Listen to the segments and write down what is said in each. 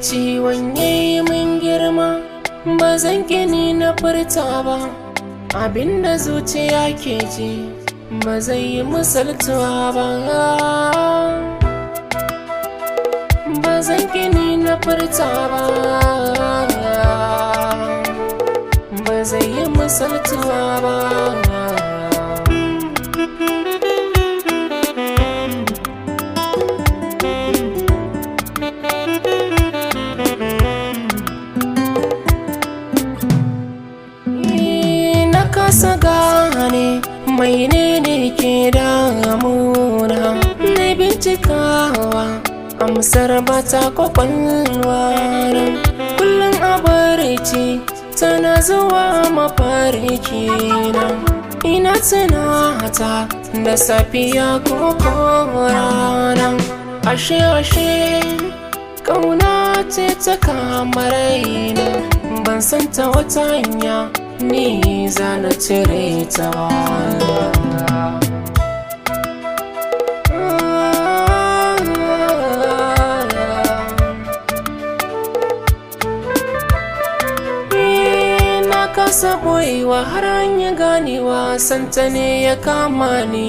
ciwon yayi min girma, ba zan gini na furta ba. Abinda zuciya ke ji ba zai yi misaltuwa ba. Ba zan gini na furta ba, ba zai yi misaltuwa ba. Kasa gane mai ne ke damuna, na bincikawa amsar bata kwakwalwa nan. Kullum a barci tana zuwa mafarki nan, ina tunata da safiya ko rana. Ashe kauna ce ta kama raina, ban san ta wata hanya ni zana cire ta ba. Na kasa boyewa har hanya ganewa, santa ne ya kama ni,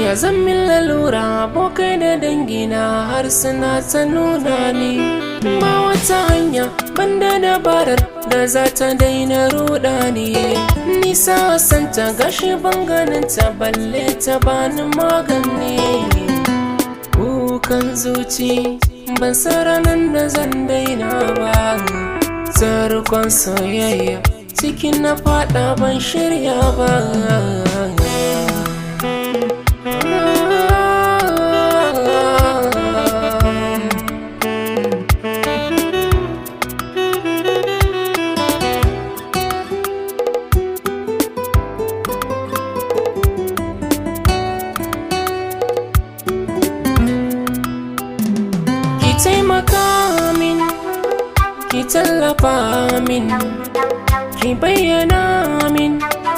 ya zan min lalura. Abokai da dangina har suna ta nuna ni, ba wata hanya banda dabarar da za ta daina ruɗa ni. Nisa santa gashi ban ganin ta, balle ta bani magani. Kukan zuci ban san ranar da zan daina ba, zarkon soyayya cikin na faɗa ban shirya ba. Taimaka min, ki tallafa min, ki bayyana min,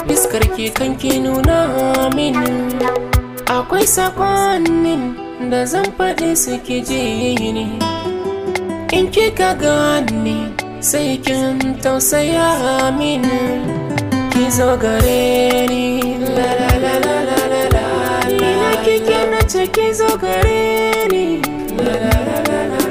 fiskar ki kan ki nuna min. Akwai sakonnin da zan faɗi su ki ji ni, in kika gane sai kin tausaya min. Ki zo gare ni, la la la la la la la. Ina kike na ce ki zo gare ni, la la la la la.